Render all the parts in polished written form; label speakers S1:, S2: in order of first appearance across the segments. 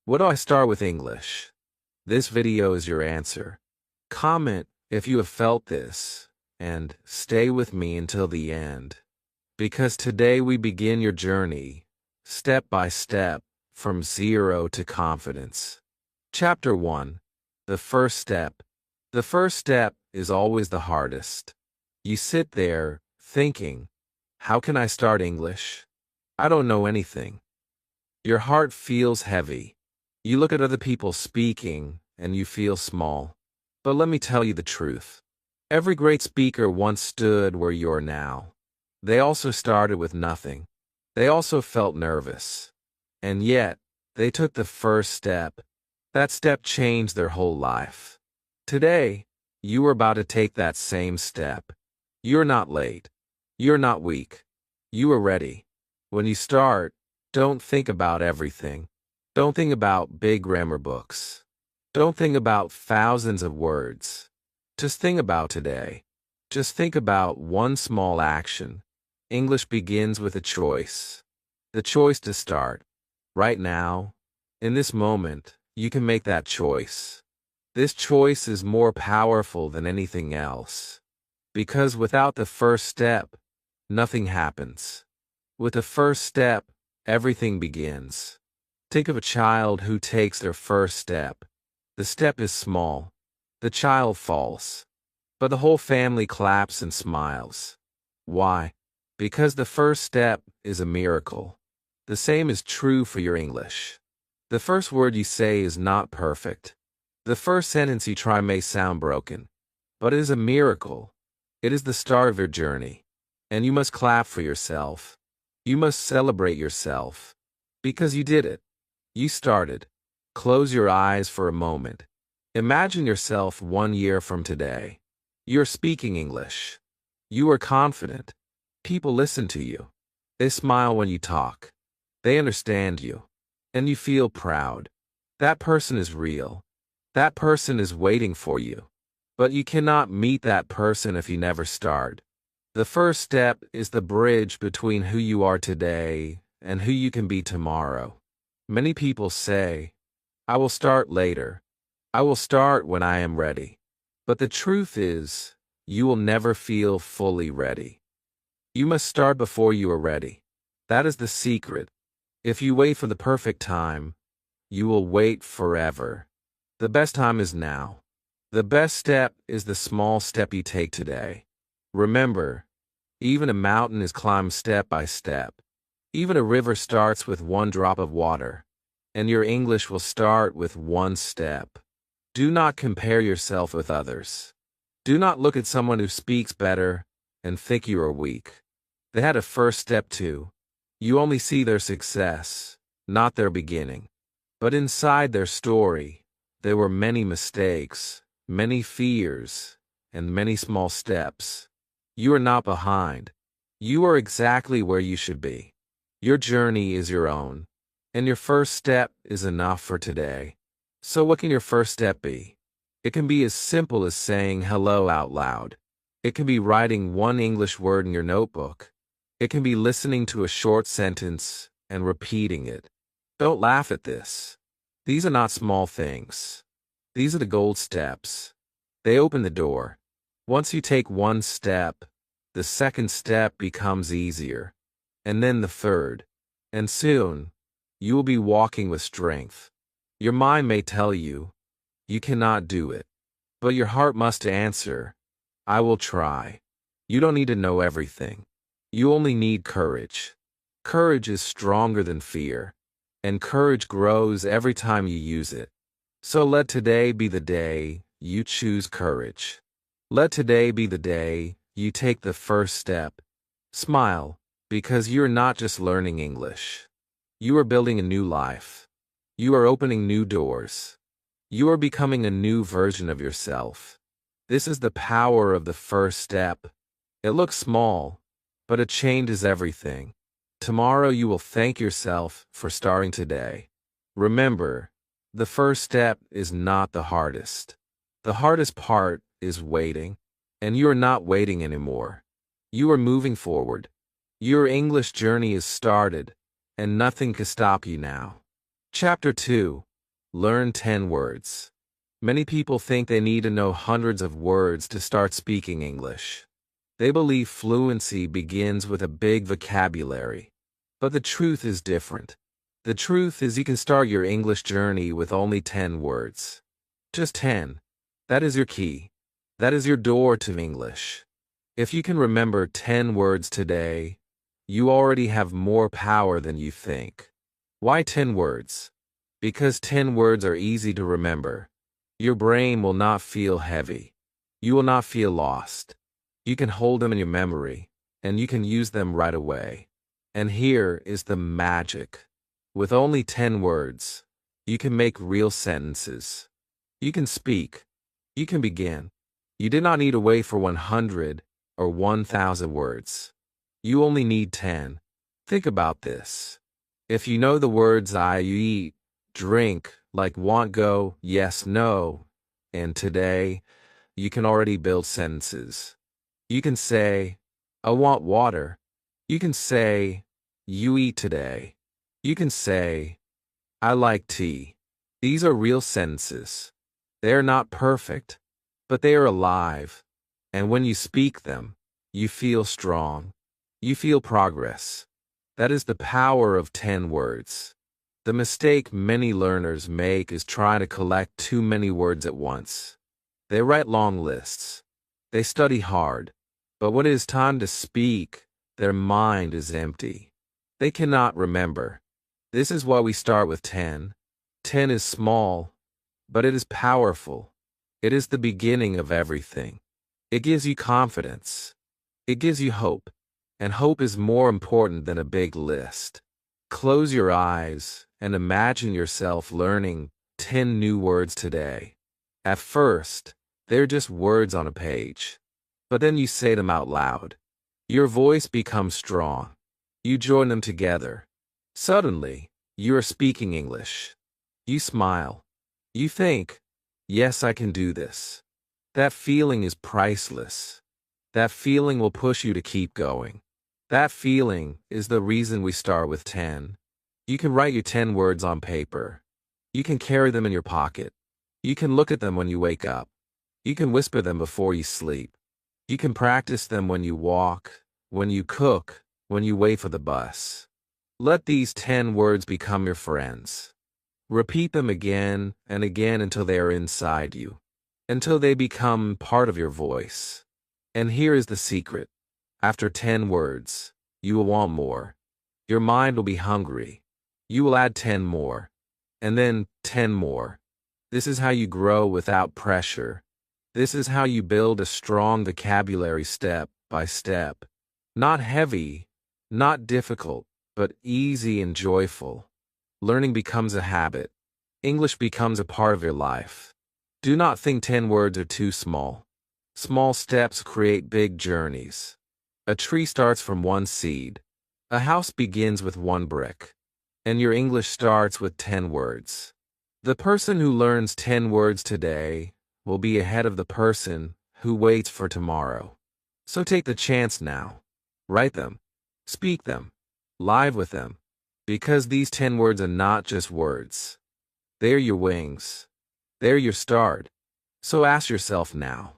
S1: What do I start with English? This video is your answer. Comment if you have felt this, and stay with me until the end. Because today we begin your journey, step by step, from zero to confidence. Chapter 1. The first step. The first step is always the hardest. You sit there, thinking, how can I start English? I don't know anything. Your heart feels heavy. You look at other people speaking, and you feel small. But let me tell you the truth. Every great speaker once stood where you're now. They also started with nothing. They also felt nervous. And yet, they took the first step. That step changed their whole life. Today, you are about to take that same step. You're not late. You're not weak. You are ready. When you start, don't think about everything. Don't think about big grammar books. Don't think about thousands of words. Just think about today. Just think about one small action. English begins with a choice. The choice to start. Right now, in this moment, you can make that choice. This choice is more powerful than anything else. Because without the first step, nothing happens. With the first step, everything begins. Think of a child who takes their first step. The step is small. The child falls. But the whole family claps and smiles. Why? Because the first step is a miracle. The same is true for your English. The first word you say is not perfect. The first sentence you try may sound broken. But it is a miracle. It is the start of your journey. And you must clap for yourself. You must celebrate yourself. Because you did it. You started. Close your eyes for a moment. Imagine yourself 1 year from today. You're speaking English. You are confident. People listen to you. They smile when you talk. They understand you. And you feel proud. That person is real. That person is waiting for you. But you cannot meet that person if you never start. The first step is the bridge between who you are today and who you can be tomorrow. Many people say, I will start later. I will start when I am ready. But the truth is, you will never feel fully ready. You must start before you are ready. That is the secret. If you wait for the perfect time, you will wait forever. The best time is now. The best step is the small step you take today. Remember, even a mountain is climbed step by step. Even a river starts with one drop of water. And your English will start with one step. Do not compare yourself with others. Do not look at someone who speaks better and think you are weak. They had a first step too. You only see their success, not their beginning. But inside their story, there were many mistakes, many fears, and many small steps. You are not behind. You are exactly where you should be. Your journey is your own. And your first step is enough for today. So what can your first step be? It can be as simple as saying hello out loud. It can be writing one English word in your notebook. It can be listening to a short sentence and repeating it. Don't laugh at this. These are not small things. These are the gold steps. They open the door. Once you take one step, the second step becomes easier. And then the third. And soon, you will be walking with strength. Your mind may tell you, you cannot do it. But your heart must answer, I will try. You don't need to know everything. You only need courage. Courage is stronger than fear. And courage grows every time you use it. So let today be the day you choose courage. Let today be the day you take the first step. Smile, because you're not just learning English. You are building a new life. You are opening new doors. You are becoming a new version of yourself. This is the power of the first step. It looks small, but it changes everything. Tomorrow you will thank yourself for starting today. Remember, the first step is not the hardest. The hardest part is waiting, and you are not waiting anymore. You are moving forward. Your English journey is started. And nothing can stop you now. Chapter 2. Learn 10 words. Many people think they need to know hundreds of words to start speaking English. They believe fluency begins with a big vocabulary. But the truth is different. The truth is you can start your English journey with only 10 words. Just 10. That is your key. That is your door to English. If you can remember 10 words today, you already have more power than you think. Why 10 words? Because 10 words are easy to remember. Your brain will not feel heavy. You will not feel lost. You can hold them in your memory, and you can use them right away. And here is the magic. With only 10 words, you can make real sentences. You can speak. You can begin. You did not need to wait for 100 or 1,000 words. You only need 10. Think about this. If you know the words I, you eat, drink, like want, go, yes, no, and today, you can already build sentences. You can say, I want water. You can say, you eat today. You can say, I like tea. These are real sentences. They are not perfect, but they are alive. And when you speak them, you feel strong. You feel progress. That is the power of 10 words. The mistake many learners make is trying to collect too many words at once. They write long lists. They study hard. But when it is time to speak, their mind is empty. They cannot remember. This is why we start with 10. 10 is small, but it is powerful. It is the beginning of everything. It gives you confidence. It gives you hope. And hope is more important than a big list. Close your eyes and imagine yourself learning 10 new words today. At first, they're just words on a page. But then you say them out loud. Your voice becomes strong. You join them together. Suddenly, you are speaking English. You smile. You think, yes, I can do this. That feeling is priceless. That feeling will push you to keep going. That feeling is the reason we start with 10. You can write your 10 words on paper. You can carry them in your pocket. You can look at them when you wake up. You can whisper them before you sleep. You can practice them when you walk, when you cook, when you wait for the bus. Let these 10 words become your friends. Repeat them again and again until they are inside you, until they become part of your voice. And here is the secret. After 10 words, you will want more. Your mind will be hungry. You will add 10 more, and then 10 more. This is how you grow without pressure. This is how you build a strong vocabulary step by step. Not heavy, not difficult, but easy and joyful. Learning becomes a habit. English becomes a part of your life. Do not think 10 words are too small. Small steps create big journeys. A tree starts from one seed. A house begins with one brick. And your English starts with 10 words. The person who learns 10 words today will be ahead of the person who waits for tomorrow. So take the chance now. Write them. Speak them. Live with them. Because these 10 words are not just words. They are your wings. They are your start. So ask yourself now.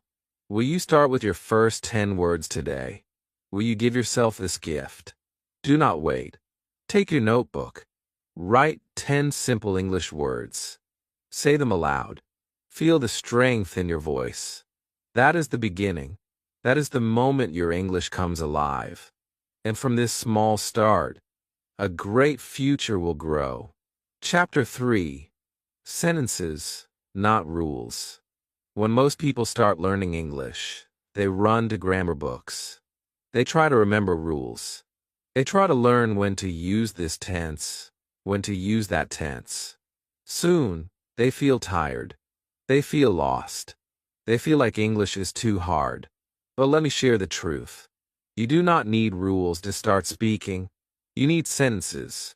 S1: Will you start with your first 10 words today? Will you give yourself this gift? Do not wait. Take your notebook. Write 10 simple English words. Say them aloud. Feel the strength in your voice. That is the beginning. That is the moment your English comes alive. And from this small start, a great future will grow. Chapter 3. Sentences, not rules. When most people start learning English, they run to grammar books. They try to remember rules. They try to learn when to use this tense, when to use that tense. Soon, they feel tired. They feel lost. They feel like English is too hard. But let me share the truth. You do not need rules to start speaking. You need sentences.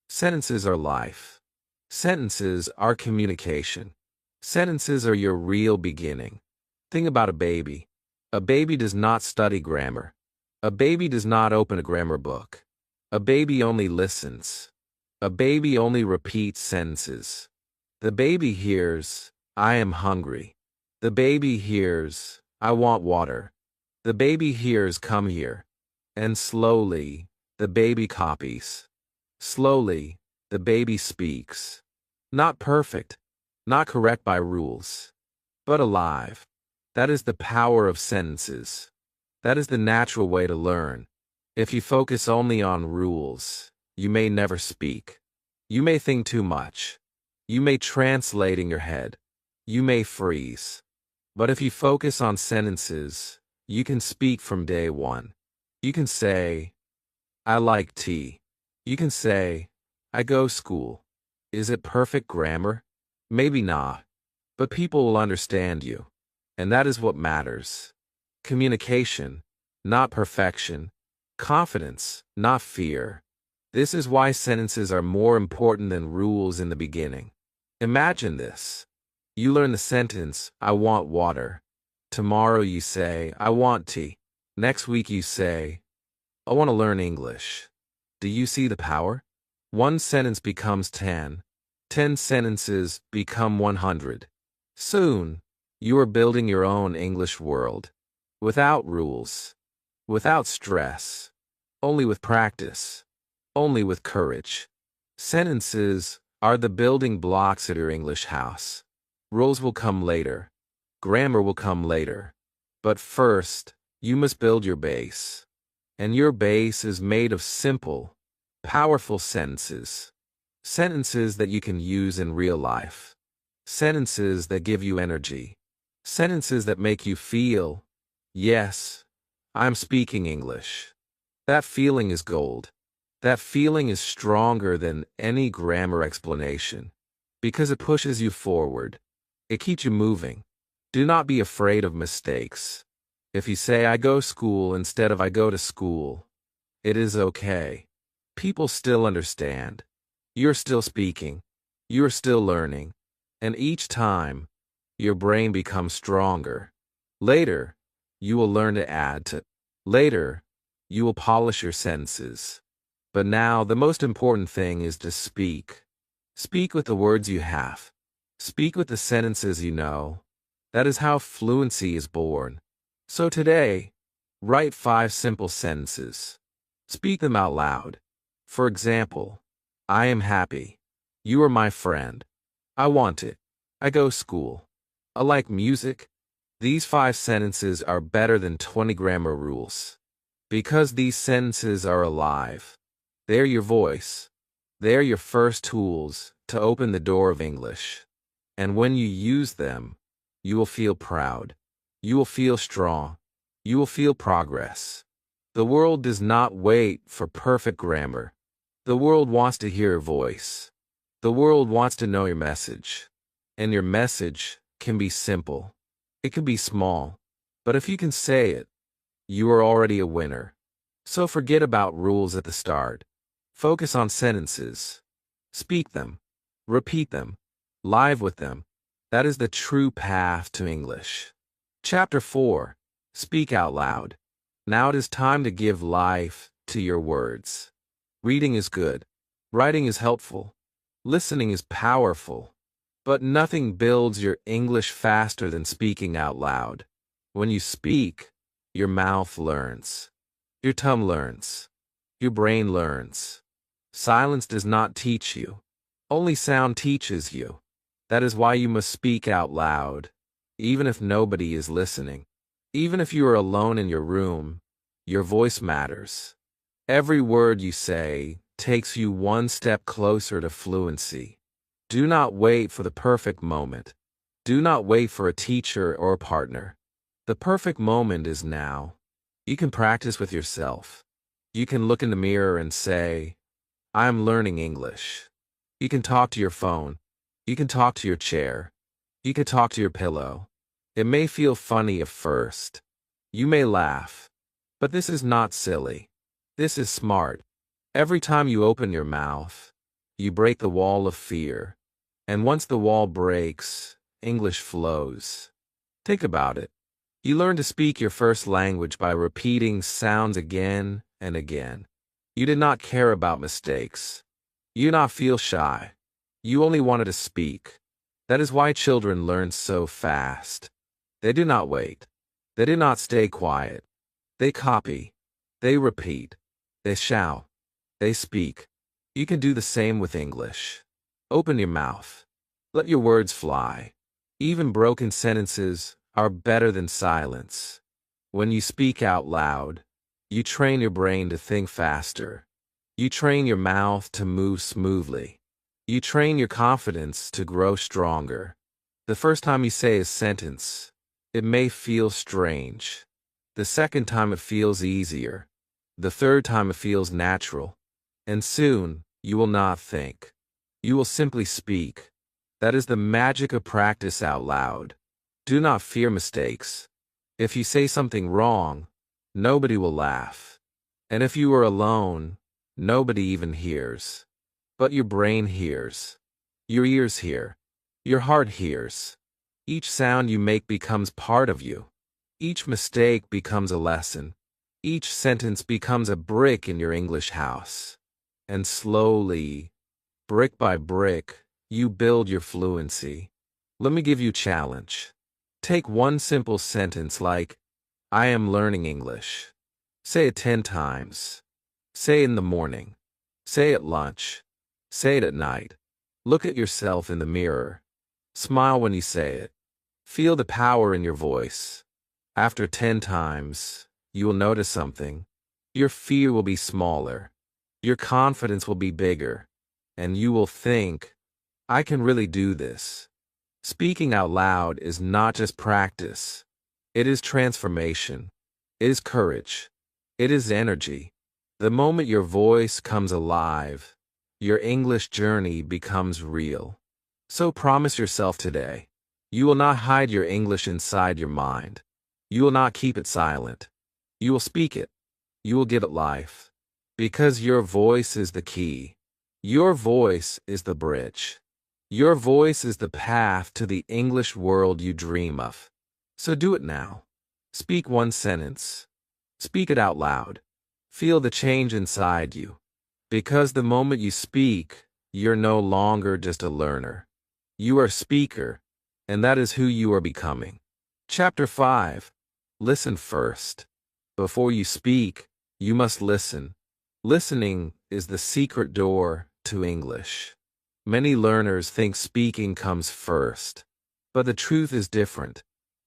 S1: Sentences are life. Sentences are communication. Sentences are your real beginning. Think about a baby. A baby does not study grammar. A baby does not open a grammar book. A baby only listens. A baby only repeats sentences. The baby hears, I am hungry. The baby hears, I want water. The baby hears, come here. And slowly, the baby copies. Slowly, the baby speaks. Not perfect, not correct by rules, but alive. That is the power of sentences. That is the natural way to learn. If you focus only on rules, you may never speak. You may think too much. You may translate in your head. You may freeze. But if you focus on sentences, you can speak from day one. You can say, I like tea. You can say, I go school. Is it perfect grammar? Maybe not. But people will understand you. And that is what matters. Communication, not perfection. Confidence, not fear. This is why sentences are more important than rules in the beginning. Imagine this. You learn the sentence, I want water. Tomorrow you say, I want tea. Next week you say, I want to learn English. Do you see the power? One sentence becomes 10. 10 sentences become 100. Soon, you are building your own English world. Without rules. Without stress. Only with practice. Only with courage. Sentences are the building blocks at your English house. Rules will come later. Grammar will come later. But first, you must build your base. And your base is made of simple, powerful sentences. Sentences that you can use in real life. Sentences that give you energy. Sentences that make you feel, yes, I'm speaking English. That feeling is gold. That feeling is stronger than any grammar explanation. Because it pushes you forward. It keeps you moving. Do not be afraid of mistakes. If you say I go school instead of I go to school, it is okay. People still understand. You're still speaking. You're still learning. And each time, your brain becomes stronger. Later, you will learn to add to. Later, you will polish your sentences. But now, the most important thing is to speak. Speak with the words you have. Speak with the sentences you know. That is how fluency is born. So today, write 5 simple sentences. Speak them out loud. For example, I am happy. You are my friend. I want it. I go school. I like music. These 5 sentences are better than 20 grammar rules. Because these sentences are alive. They're your voice. They're your first tools to open the door of English. And when you use them, you will feel proud. You will feel strong. You will feel progress. The world does not wait for perfect grammar. The world wants to hear your voice. The world wants to know your message. And your message can be simple. It can be small. But if you can say it, you are already a winner. So forget about rules at the start. Focus on sentences. Speak them. Repeat them. Live with them. That is the true path to English. Chapter 4. Speak out loud. Now it is time to give life to your words. Reading is good. Writing is helpful. Listening is powerful. But nothing builds your English faster than speaking out loud. When you speak, your mouth learns. Your tongue learns. Your brain learns. Silence does not teach you. Only sound teaches you. That is why you must speak out loud, even if nobody is listening. Even if you are alone in your room, your voice matters. Every word you say takes you one step closer to fluency. Do not wait for the perfect moment. Do not wait for a teacher or a partner. The perfect moment is now. You can practice with yourself. You can look in the mirror and say, I am learning English. You can talk to your phone. You can talk to your chair. You can talk to your pillow. It may feel funny at first. You may laugh. But this is not silly. This is smart. Every time you open your mouth, you break the wall of fear. And once the wall breaks, English flows. Think about it. You learn to speak your first language by repeating sounds again and again. You did not care about mistakes. You did not feel shy. You only wanted to speak. That is why children learn so fast. They do not wait. They do not stay quiet. They copy. They repeat. They shout. They speak. You can do the same with English. Open your mouth. Let your words fly. Even broken sentences are better than silence. When you speak out loud, you train your brain to think faster. You train your mouth to move smoothly. You train your confidence to grow stronger. The first time you say a sentence, it may feel strange. The second time it feels easier. The third time it feels natural. And soon, you will not think. You will simply speak. That is the magic of practice out loud. Do not fear mistakes. If you say something wrong, nobody will laugh. And if you are alone, nobody even hears. But your brain hears. Your ears hear. Your heart hears. Each sound you make becomes part of you. Each mistake becomes a lesson. Each sentence becomes a brick in your English house. And slowly, brick by brick, you build your fluency. Let me give you a challenge. Take one simple sentence like, I am learning English. Say it 10 times. Say it in the morning. Say it at lunch. Say it at night. Look at yourself in the mirror. Smile when you say it. Feel the power in your voice. After 10 times, you will notice something. Your fear will be smaller. Your confidence will be bigger. And you will think, I can really do this. Speaking out loud is not just practice. It is transformation. It is courage. It is energy. The moment your voice comes alive, your English journey becomes real. So promise yourself today, you will not hide your English inside your mind. You will not keep it silent. You will speak it. You will give it life. Because your voice is the key. Your voice is the bridge. Your voice is the path to the English world you dream of. So do it now. Speak one sentence. Speak it out loud. Feel the change inside you. Because the moment you speak, you're no longer just a learner. You are a speaker, and that is who you are becoming. Chapter 5. Listen first. Before you speak, you must listen. Listening is the secret door to English. Many learners think speaking comes first, but the truth is different.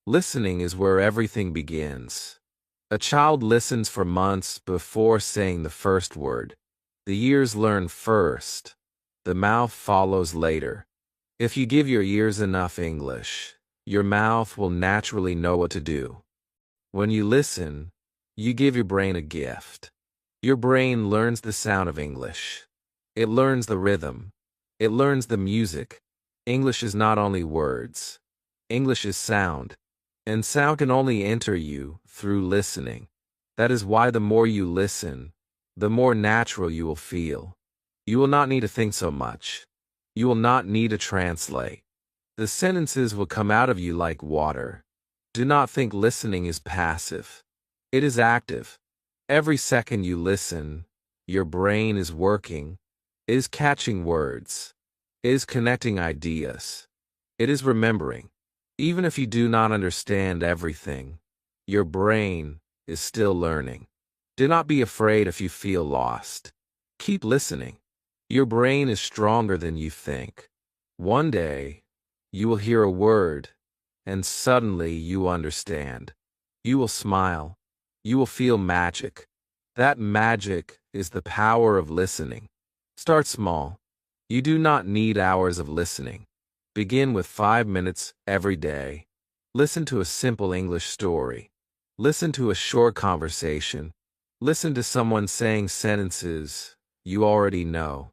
S1: Listening is where everything begins. A child listens for months before saying the first word. The ears learn first. The mouth follows later. If you give your ears enough English, your mouth will naturally know what to do. When you listen, you give your brain a gift. Your brain learns the sound of English. It learns the rhythm. It learns the music. English is not only words. English is sound. And sound can only enter you through listening. That is why the more you listen, the more natural you will feel. You will not need to think so much. You will not need to translate. The sentences will come out of you like water. Do not think listening is passive. It is active. Every second you listen, your brain is working. It is catching words. It is connecting ideas. It is remembering. Even if you do not understand everything, your brain is still learning. Do not be afraid if you feel lost. Keep listening. Your brain is stronger than you think. One day, you will hear a word, and suddenly you understand. You will smile. You will feel magic. That magic is the power of listening. Start small. You do not need hours of listening. Begin with 5 minutes every day. Listen to a simple English story. Listen to a short conversation. Listen to someone saying sentences you already know.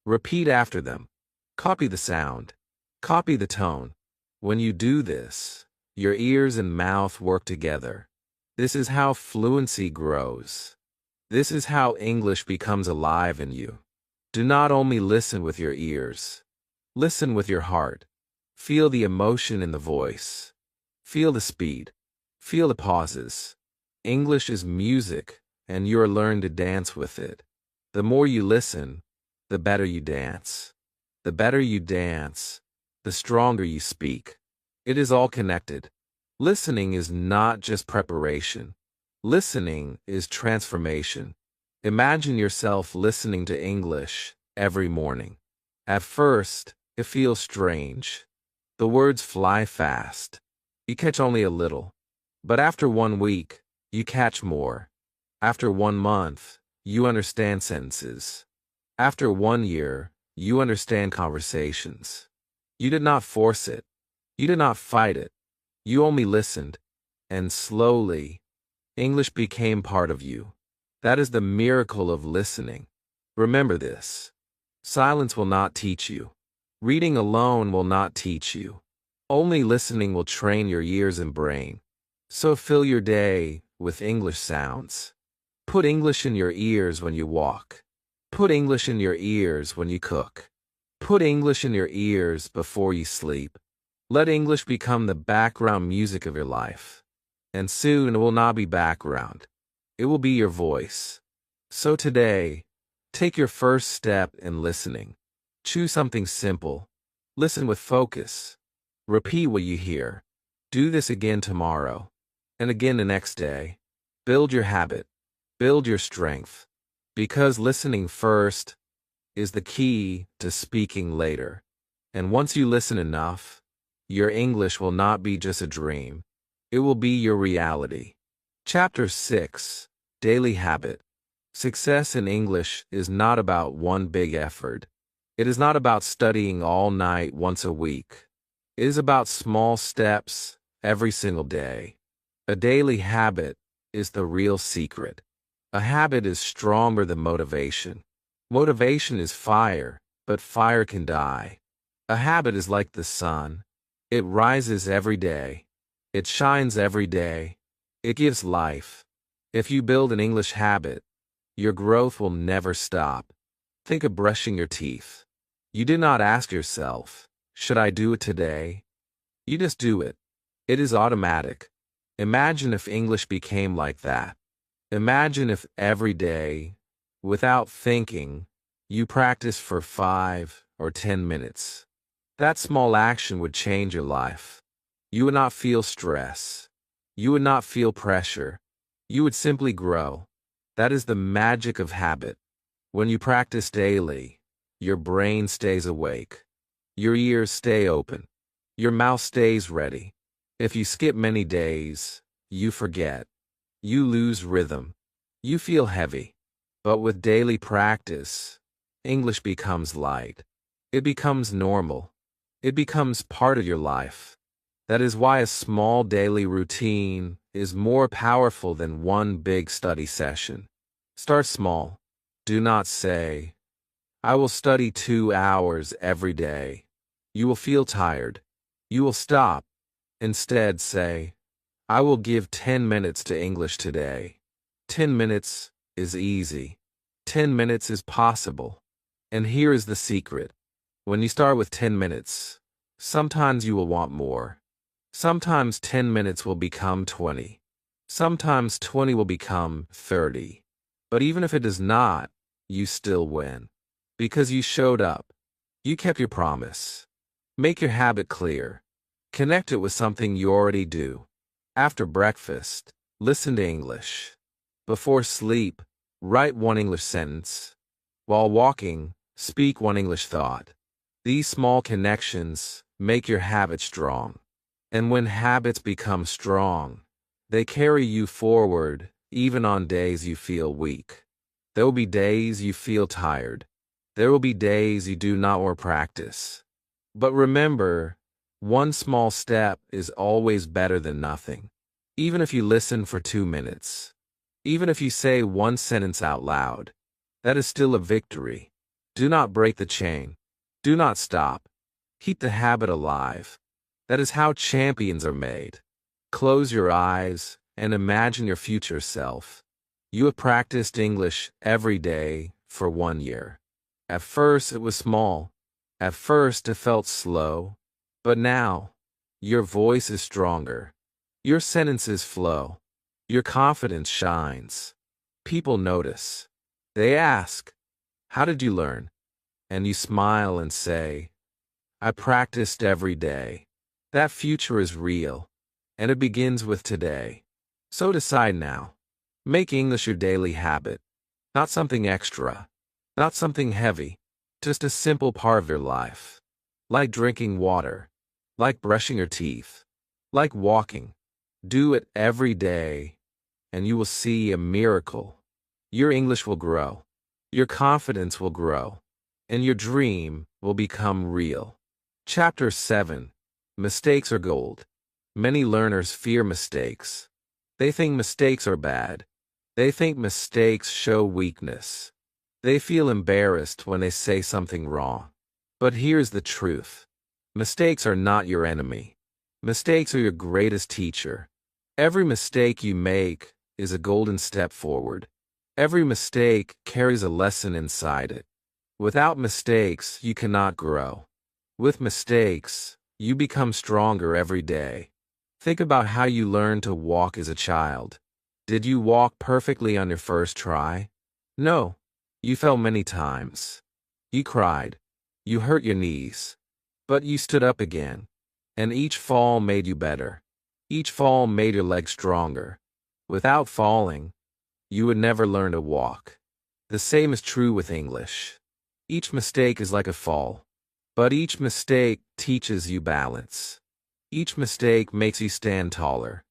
S1: Repeat after them. Copy the sound. Copy the tone. When you do this, your ears and mouth work together. This is how fluency grows. This is how English becomes alive in you. Do not only listen with your ears. Listen with your heart. Feel the emotion in the voice. Feel the speed. Feel the pauses. English is music, and you are learning to dance with it. The more you listen, the better you dance. The better you dance, the stronger you speak. It is all connected. Listening is not just preparation. Listening is transformation. Imagine yourself listening to English every morning. At first, it feels strange. The words fly fast. You catch only a little. But after 1 week, you catch more. After 1 month, you understand sentences. After 1 year, you understand conversations. You did not force it. You did not fight it. You only listened. And slowly, English became part of you. That is the miracle of listening. Remember this. Silence will not teach you. Reading alone will not teach you. Only listening will train your ears and brain. So fill your day with English sounds. Put English in your ears when you walk. Put English in your ears when you cook. Put English in your ears before you sleep. Let English become the background music of your life. And soon it will not be background. It will be your voice. So today, take your first step in listening. Choose something simple. Listen with focus. Repeat what you hear. Do this again tomorrow. And again the next day. Build your habit. Build your strength. Because listening first is the key to speaking later. And once you listen enough, your English will not be just a dream. It will be your reality. Chapter 6. Daily Habit. Success in English is not about one big effort. It is not about studying all night once a week. It is about small steps every single day. A daily habit is the real secret. A habit is stronger than motivation. Motivation is fire, but fire can die. A habit is like the sun. It rises every day. It shines every day. It gives life. If you build an English habit, your growth will never stop. Think of brushing your teeth. You do not ask yourself, should I do it today? You just do it. It is automatic. Imagine if English became like that. Imagine if every day, without thinking, you practice for 5 or 10 minutes. That small action would change your life. You would not feel stress. You would not feel pressure. You would simply grow. That is the magic of habit. When you practice daily, your brain stays awake. Your ears stay open. Your mouth stays ready. If you skip many days, you forget. You lose rhythm. You feel heavy. But with daily practice, English becomes light. It becomes normal. It becomes part of your life. That is why a small daily routine is more powerful than one big study session. Start small. Do not say, I will study 2 hours every day. You will feel tired. You will stop. Instead, say, I will give 10 minutes to English today. 10 minutes is easy. 10 minutes is possible. And here is the secret. When you start with 10 minutes, sometimes you will want more. Sometimes 10 minutes will become 20. Sometimes 20 will become 30. But even if it does not, you still win. Because you showed up. You kept your promise. Make your habit clear. Connect it with something you already do. After breakfast, listen to English. Before sleep, write one English sentence. While walking, speak one English thought. These small connections make your habit strong. And when habits become strong, they carry you forward even on days you feel weak. There will be days you feel tired. There will be days you do not want to practice. But remember, one small step is always better than nothing. Even if you listen for 2 minutes. Even if you say one sentence out loud. That is still a victory. Do not break the chain. Do not stop. Keep the habit alive. That is how champions are made. Close your eyes and imagine your future self. You have practiced English every day for 1 year. At first it was small. At first it felt slow. But now, your voice is stronger. Your sentences flow. Your confidence shines. People notice. They ask, how did you learn? And you smile and say, I practiced every day. That future is real, and it begins with today. So decide now. Make English your daily habit. Not something extra. Not something heavy. Just a simple part of your life. Like drinking water. Like brushing your teeth. Like walking. Do it every day, and you will see a miracle. Your English will grow. Your confidence will grow. And your dream will become real. Chapter 7. Mistakes are gold. Many learners fear mistakes. They think mistakes are bad. They think mistakes show weakness. They feel embarrassed when they say something wrong. But here's the truth. Mistakes are not your enemy. Mistakes are your greatest teacher. Every mistake you make is a golden step forward. Every mistake carries a lesson inside it. Without mistakes, you cannot grow. With mistakes, you become stronger every day. Think about how you learned to walk as a child. Did you walk perfectly on your first try? No. You fell many times. You cried. You hurt your knees. But you stood up again. And each fall made you better. Each fall made your legs stronger. Without falling, you would never learn to walk. The same is true with English. Each mistake is like a fall. But each mistake teaches you balance. Each mistake makes you stand taller.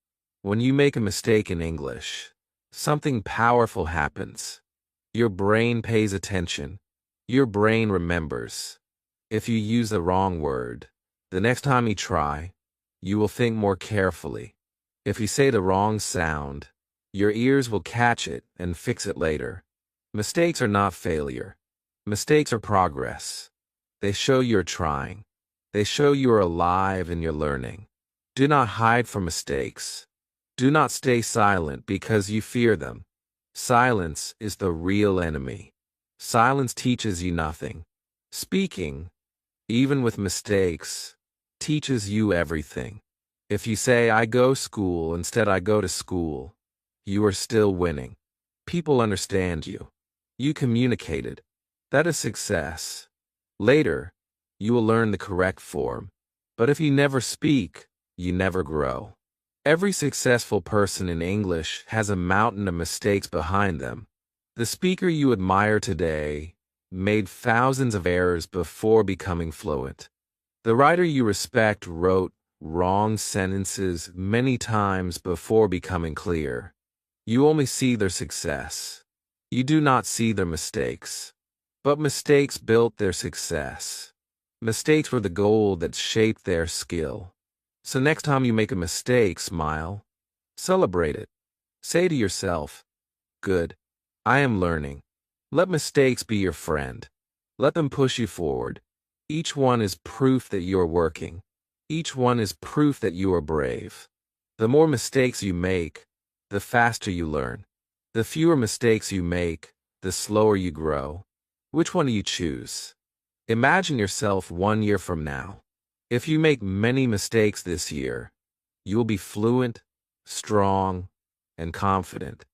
S1: When you make a mistake in English, something powerful happens. Your brain pays attention. Your brain remembers. If you use the wrong word, the next time you try, you will think more carefully. If you say the wrong sound, your ears will catch it and fix it later. Mistakes are not failure. Mistakes are progress. They show you're trying. They show you're alive and you're learning. Do not hide from mistakes. Do not stay silent because you fear them. Silence is the real enemy. Silence teaches you nothing. Speaking, even with mistakes, teaches you everything. If you say, I go school instead I go to school, you are still winning. People understand you. You communicated. That is success. Later, you will learn the correct form. But if you never speak, you never grow. Every successful person in English has a mountain of mistakes behind them. The speaker you admire today made thousands of errors before becoming fluent. The writer you respect wrote wrong sentences many times before becoming clear. You only see their success. You do not see their mistakes. But mistakes built their success. Mistakes were the gold that shaped their skill. So next time you make a mistake, smile. Celebrate it. Say to yourself, good, I am learning. Let mistakes be your friend. Let them push you forward. Each one is proof that you are working. Each one is proof that you are brave. The more mistakes you make, the faster you learn. The fewer mistakes you make, the slower you grow. Which one do you choose? Imagine yourself 1 year from now. If you make many mistakes this year, you will be fluent, strong, and confident.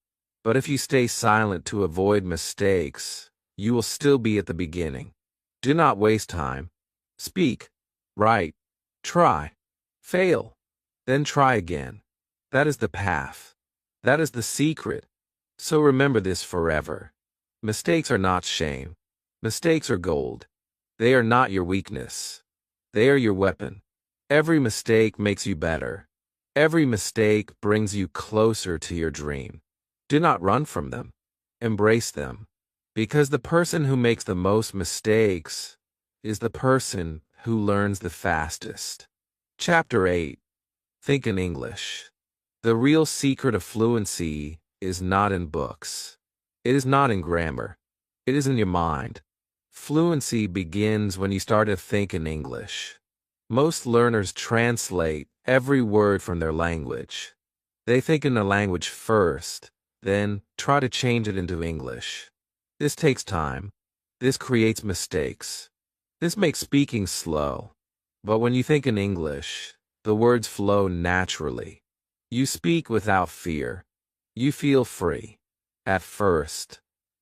S1: But if you stay silent to avoid mistakes, you will still be at the beginning. Do not waste time. Speak, write, try, fail, then try again. That is the path. That is the secret. So remember this forever. Mistakes are not shame. Mistakes are gold. They are not your weakness. They are your weapon. Every mistake makes you better. Every mistake brings you closer to your dream. Do not run from them. Embrace them. Because the person who makes the most mistakes is the person who learns the fastest. Chapter 8. Think in English. The real secret of fluency is not in books. It is not in grammar. It is in your mind. Fluency begins when you start to think in English. Most learners translate every word from their language. They think in the language first, then try to change it into English. This takes time. This creates mistakes. This makes speaking slow. But when you think in English, the words flow naturally. You speak without fear. You feel free. At first,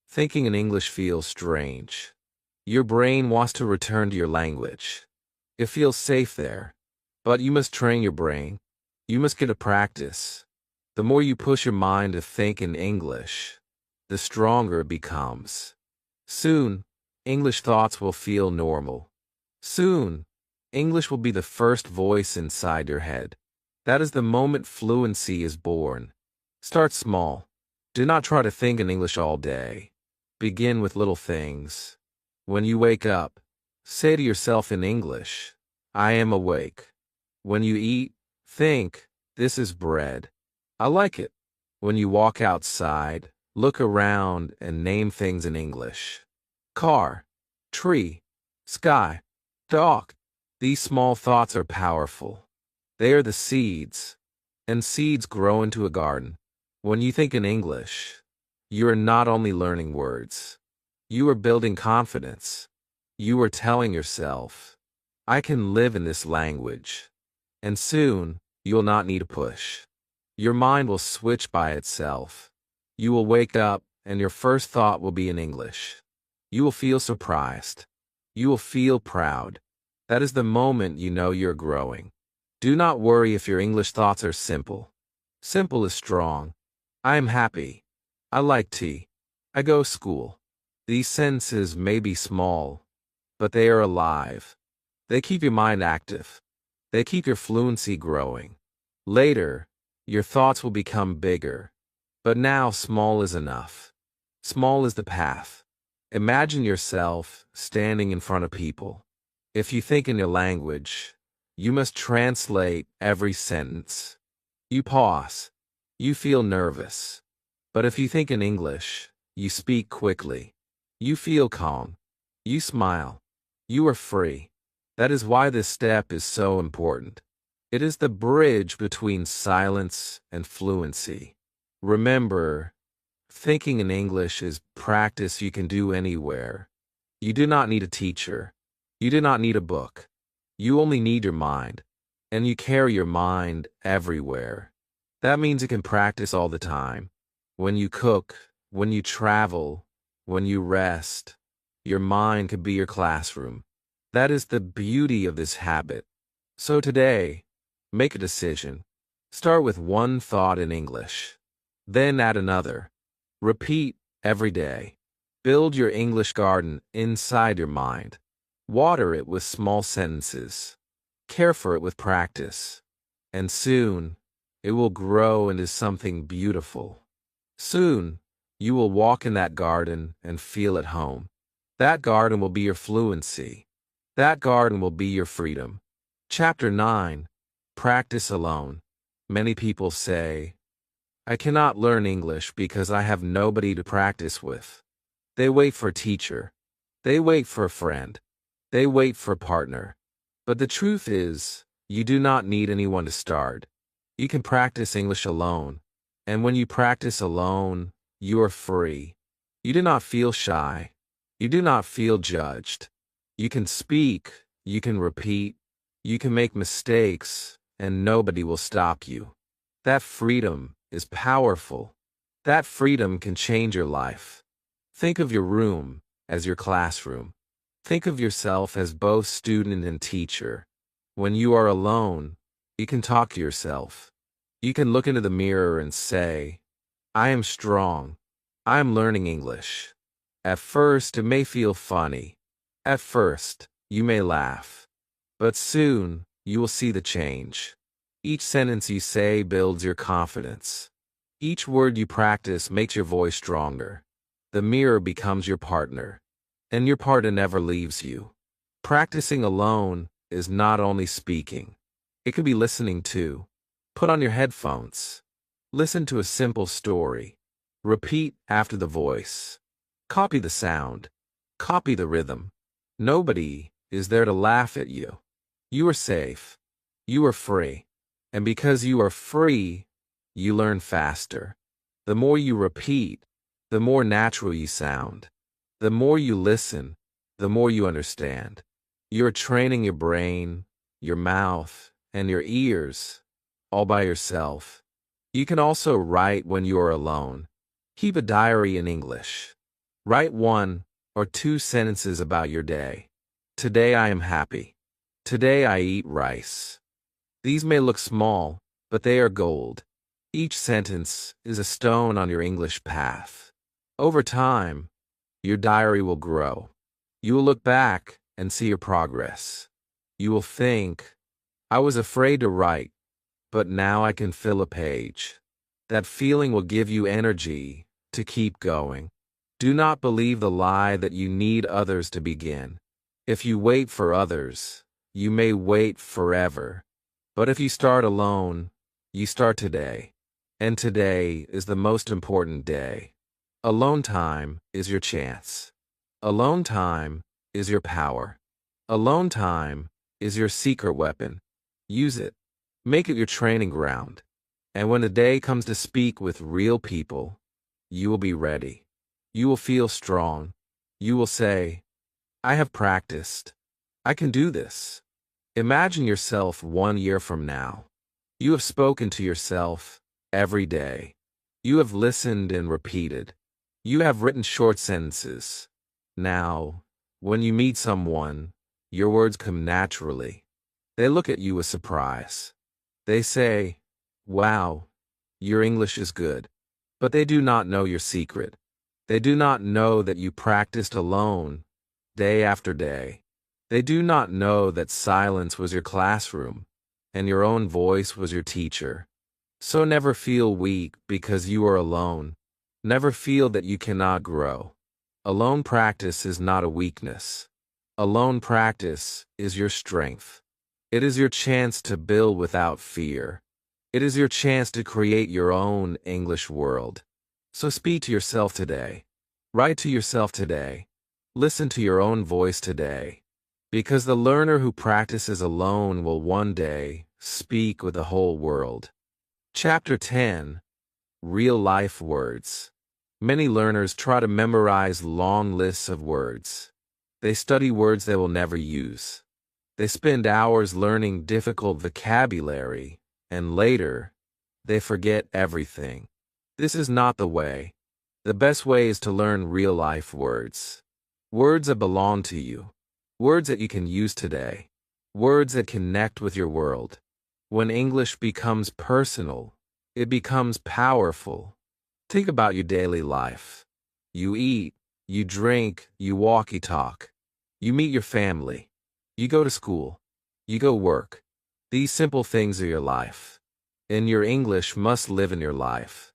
S1: thinking in English feels strange. Your brain wants to return to your language. It feels safe there. But you must train your brain. You must get a practice. The more you push your mind to think in English, the stronger it becomes. Soon, English thoughts will feel normal. Soon, English will be the first voice inside your head. That is the moment fluency is born. Start small. Do not try to think in English all day. Begin with little things. When you wake up, say to yourself in English, I am awake. When you eat, think, this is bread. I like it. When you walk outside, look around and name things in English. Car, tree, sky, dog. These small thoughts are powerful. They are the seeds, and seeds grow into a garden. When you think in English, you are not only learning words. You are building confidence. You are telling yourself, I can live in this language. And soon, you'll not need a push. Your mind will switch by itself. You will wake up, and your first thought will be in English. You will feel surprised. You will feel proud. That is the moment you know you're growing. Do not worry if your English thoughts are simple. Simple is strong. I am happy. I like tea. I go to school. These sentences may be small, but they are alive. They keep your mind active. They keep your fluency growing. Later, your thoughts will become bigger. But now small is enough. Small is the path. Imagine yourself standing in front of people. If you think in your language, you must translate every sentence. You pause. You feel nervous. But if you think in English, you speak quickly. You feel calm. You smile. You are free. That is why this step is so important. It is the bridge between silence and fluency. Remember, thinking in English is practice you can do anywhere. You do not need a teacher. You do not need a book. You only need your mind. And you carry your mind everywhere. That means you can practice all the time. When you cook, when you travel, when you rest, your mind could be your classroom. That is the beauty of this habit. So today, make a decision. Start with one thought in English. Then add another. Repeat every day. Build your English garden inside your mind. Water it with small sentences. Care for it with practice. And soon, it will grow into something beautiful. Soon, you will walk in that garden and feel at home. That garden will be your fluency. That garden will be your freedom. Chapter 9. Practice alone. Many people say, I cannot learn English because I have nobody to practice with. They wait for a teacher. They wait for a friend. They wait for a partner. But the truth is, you do not need anyone to start. You can practice English alone. And when you practice alone, you are free. You do not feel shy. You do not feel judged. You can speak, you can repeat, you can make mistakes, and nobody will stop you. That freedom is powerful. That freedom can change your life. Think of your room as your classroom. Think of yourself as both student and teacher. When you are alone, you can talk to yourself. You can look into the mirror and say, I am strong. I am learning English. At first, it may feel funny. At first, you may laugh. But soon, you will see the change. Each sentence you say builds your confidence. Each word you practice makes your voice stronger. The mirror becomes your partner. And your partner never leaves you. Practicing alone is not only speaking. It can be listening too. Put on your headphones. Listen to a simple story. Repeat after the voice. Copy the sound. Copy the rhythm. Nobody is there to laugh at you. You are safe. You are free. And because you are free, you learn faster. The more you repeat, the more natural you sound. The more you listen, the more you understand. You're training your brain, your mouth, and your ears, all by yourself. You can also write when you are alone. Keep a diary in English. Write 1 or 2 sentences about your day. Today I am happy. Today I eat rice. These may look small, but they are gold. Each sentence is a stone on your English path. Over time, your diary will grow. You will look back and see your progress. You will think, I was afraid to write, but now I can fill a page. That feeling will give you energy to keep going. Do not believe the lie that you need others to begin. If you wait for others, you may wait forever. But if you start alone, you start today. And today is the most important day. Alone time is your chance. Alone time is your power. Alone time is your secret weapon. Use it. Make it your training ground. And when the day comes to speak with real people, you will be ready. You will feel strong. You will say, I have practiced. I can do this. Imagine yourself 1 year from now. You have spoken to yourself every day. You have listened and repeated. You have written short sentences. Now, when you meet someone, your words come naturally. They look at you with surprise. They say, wow, your English is good. But they do not know your secret. They do not know that you practiced alone, day after day. They do not know that silence was your classroom, and your own voice was your teacher. So never feel weak because you are alone. Never feel that you cannot grow. Alone practice is not a weakness. Alone practice is your strength. It is your chance to build without fear. It is your chance to create your own English world. So speak to yourself today. Write to yourself today. Listen to your own voice today. Because the learner who practices alone will one day speak with the whole world. Chapter 10. Real-life words. Many learners try to memorize long lists of words. They study words they will never use. They spend hours learning difficult vocabulary, and later, they forget everything. This is not the way. The best way is to learn real-life words. Words that belong to you. Words that you can use today. Words that connect with your world. When English becomes personal, it becomes powerful. Think about your daily life. You eat, you drink, you walkie-talk. You meet your family. You go to school. You go work. These simple things are your life. And your English must live in your life.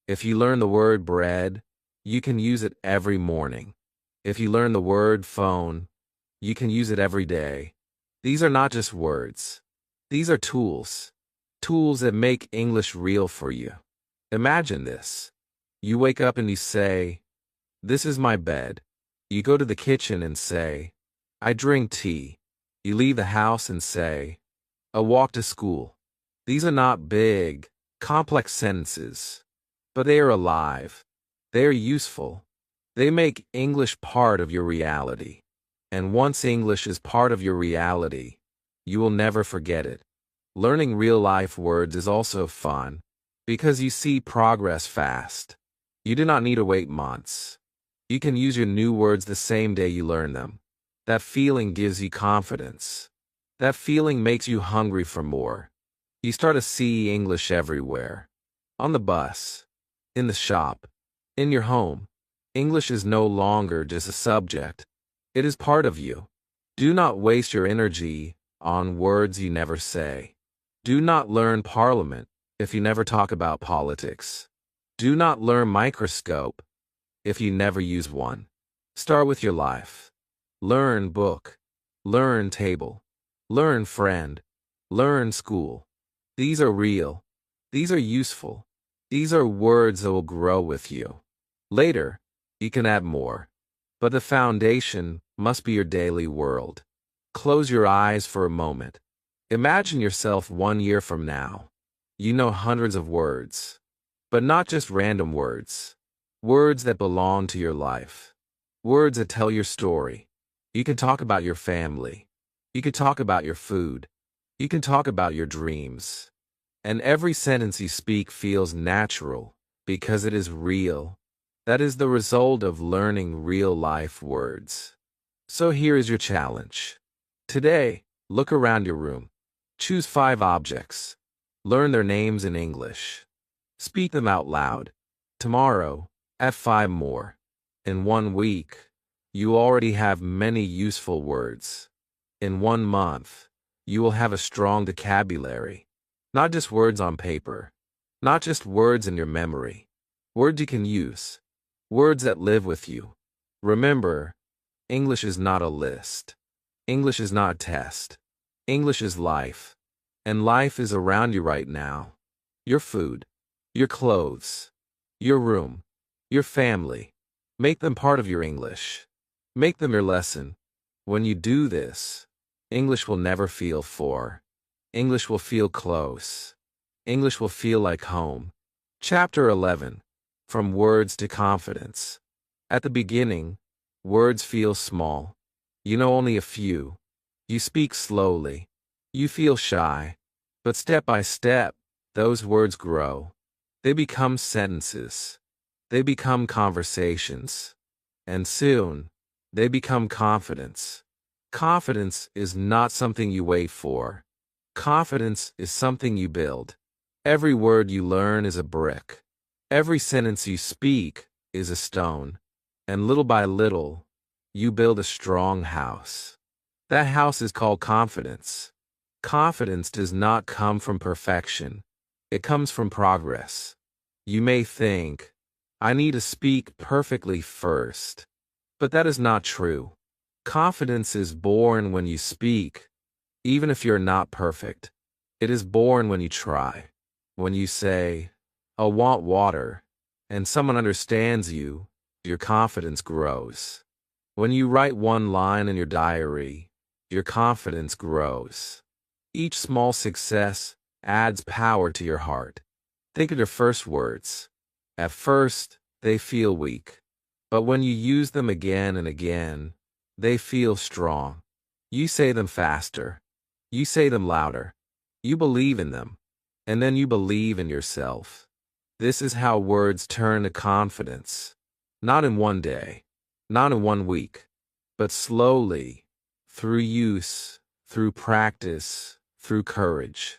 S1: If you learn the word bread, you can use it every morning. If you learn the word phone, you can use it every day. These are not just words. These are tools. Tools that make English real for you. Imagine this. You wake up and you say, this is my bed. You go to the kitchen and say, I drink tea. You leave the house and say, I walk to school. These are not big, complex sentences, but they are alive. They are useful. They make English part of your reality. And once English is part of your reality, you will never forget it. Learning real-life words is also fun, because you see progress fast. You do not need to wait months. You can use your new words the same day you learn them. That feeling gives you confidence. That feeling makes you hungry for more. You start to see English everywhere. On the bus, in the shop, in your home. English is no longer just a subject. It is part of you. Do not waste your energy on words you never say. Do not learn Parliament if you never talk about politics. Do not learn microscope if you never use one. Start with your life. Learn book. Learn table. Learn friend. Learn school. These are real. These are useful. These are words that will grow with you. Later, you can add more. But the foundation must be your daily world. Close your eyes for a moment. Imagine yourself 1 year from now. You know hundreds of words. But not just random words. Words that belong to your life. Words that tell your story. You can talk about your family. You can talk about your food. You can talk about your dreams. And every sentence you speak feels natural because it is real. That is the result of learning real-life words. So here is your challenge. Today, Look around your room. Choose 5 objects. Learn their names in English. Speak them out loud. Tomorrow, add 5 more. In 1 week, you already have many useful words. In 1 month, you will have a strong vocabulary. Not just words on paper. Not just words in your memory. Words you can use. Words that live with you. Remember, English is not a list. English is not a test. English is life. And life is around you right now. Your food, your clothes, your room, your family. Make them part of your English. Make them your lesson. When you do this, English will never feel foreign. English will feel close. English will feel like home. Chapter 11. From Words to Confidence. At the beginning, words feel small. You know only a few. You speak slowly. You feel shy. But step by step, those words grow. They become sentences. They become conversations. And soon, they become confidence. Confidence is not something you wait for. Confidence is something you build. Every word you learn is a brick. Every sentence you speak is a stone. And little by little, you build a strong house. That house is called confidence. Confidence does not come from perfection. It comes from progress. You may think, I need to speak perfectly first. But that is not true. Confidence is born when you speak, even if you're not perfect. It is born when you try. When you say, I want water, and someone understands you, your confidence grows. When you write 1 line in your diary, your confidence grows. Each small success adds power to your heart. Think of your first words. At first, they feel weak. But when you use them again and again, they feel strong. You say them faster. You say them louder. You believe in them. And then you believe in yourself. This is how words turn to confidence. Not in 1 day, not in 1 week, but slowly, through use, through practice, through courage.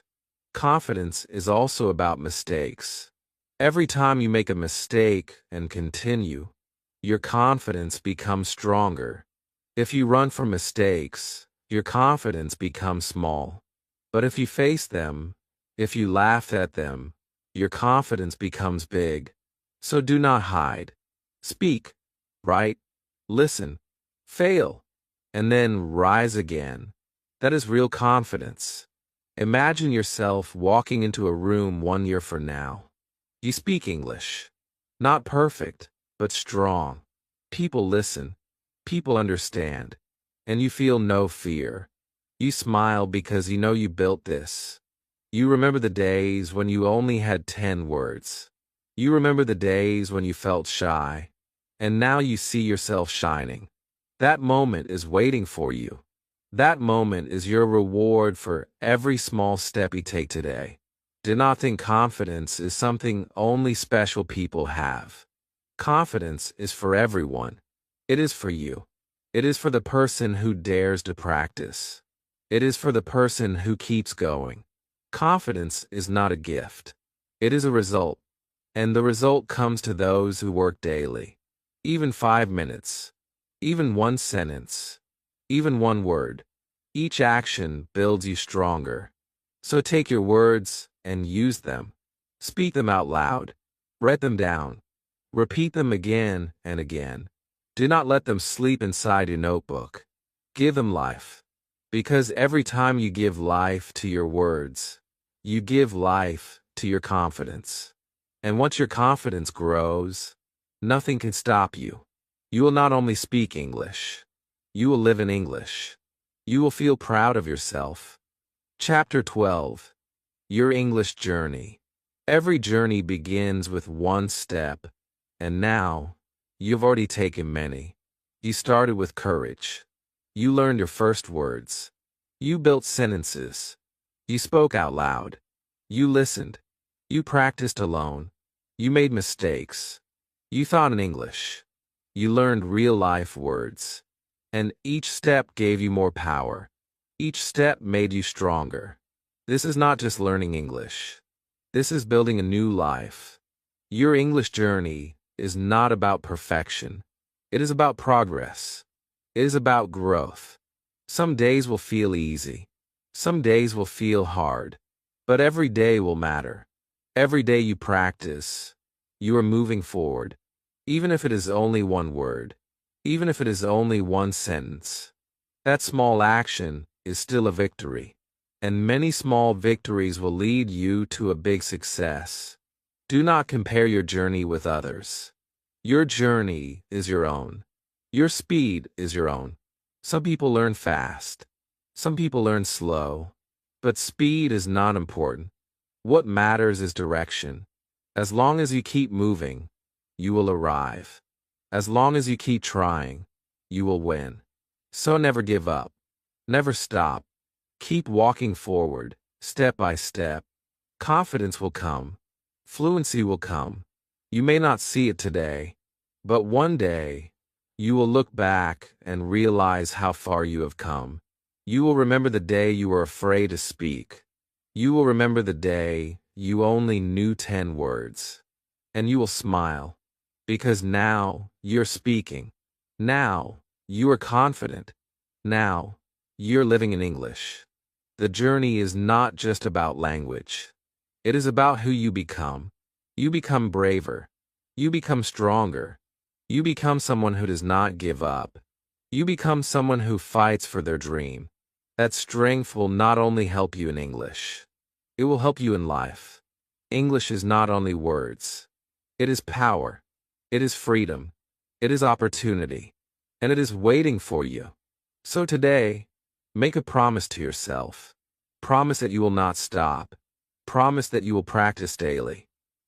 S1: Confidence is also about mistakes. Every time you make a mistake and continue, your confidence becomes stronger. If you run from mistakes, your confidence becomes small. But if you face them, if you laugh at them, your confidence becomes big. So do not hide. Speak, write, listen, fail, and then rise again. That is real confidence. Imagine yourself walking into a room 1 year from now. You speak English. Not perfect, but strong. People listen. People understand. And you feel no fear. You smile because you know you built this. You remember the days when you only had 10 words. You remember the days when you felt shy. And now you see yourself shining. That moment is waiting for you. That moment is your reward for every small step you take today. Do not think confidence is something only special people have. Confidence is for everyone. It is for you. It is for the person who dares to practice. It is for the person who keeps going. Confidence is not a gift. It is a result. And the result comes to those who work daily. Even 5 minutes. Even 1 sentence. Even 1 word. Each action builds you stronger. So take your words and use them. Speak them out loud. Write them down. Repeat them again and again. Do not let them sleep inside your notebook. Give them life. Because every time you give life to your words, you give life to your confidence. And once your confidence grows, nothing can stop you. You will not only speak English, you will live in English. You will feel proud of yourself. Chapter 12. Your English Journey. Every journey begins with 1 step, and now, you've already taken many. You started with courage. You learned your first words. You built sentences. You spoke out loud. You listened. You practiced alone. You made mistakes. You thought in English. You learned real-life words. And each step gave you more power. Each step made you stronger. This is not just learning English. This is building a new life. Your English journey is not about perfection. It is about progress. It is about growth. Some days will feel easy. Some days will feel hard. But every day will matter. Every day you practice, you are moving forward. Even if it is only one word. Even if it is only one sentence. That small action is still a victory. And many small victories will lead you to a big success. Do not compare your journey with others. Your journey is your own. Your speed is your own. Some people learn fast. Some people learn slow. But speed is not important. What matters is direction. As long as you keep moving, you will arrive. As long as you keep trying, you will win. So never give up. Never stop. Keep walking forward, step by step. Confidence will come. Fluency will come. You may not see it today, but one day, you will look back and realize how far you have come. You will remember the day you were afraid to speak. You will remember the day you only knew 10 words. And you will smile. Because now, you're speaking. Now, you are confident. Now, you're living in English. The journey is not just about language. It is about who you become. You become braver. You become stronger. You become someone who does not give up. You become someone who fights for their dream. That strength will not only help you in English. It will help you in life. English is not only words. It is power. It is freedom. It is opportunity. And it is waiting for you. So today, make a promise to yourself. Promise that you will not stop. Promise that you will practice daily.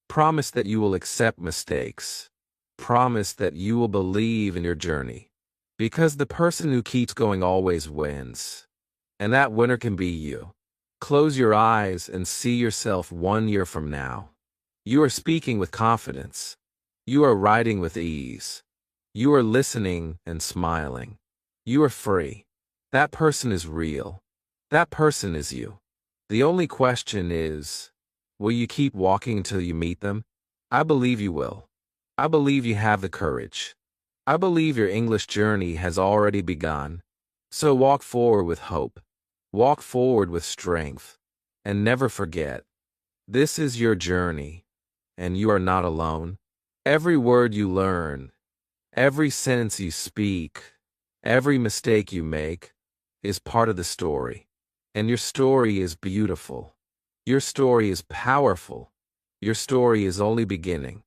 S1: Promise that you will accept mistakes. Promise that you will believe in your journey. Because the person who keeps going always wins. And that winner can be you. Close your eyes and see yourself 1 year from now. You are speaking with confidence. You are writing with ease. You are listening and smiling. You are free. That person is real. That person is you. The only question is, will you keep walking until you meet them? I believe you will. I believe you have the courage. I believe your English journey has already begun. So walk forward with hope. Walk forward with strength. And never forget, this is your journey, and you are not alone. Every word you learn, every sentence you speak, every mistake you make, is part of the story. And your story is beautiful. Your story is powerful. Your story is only beginning.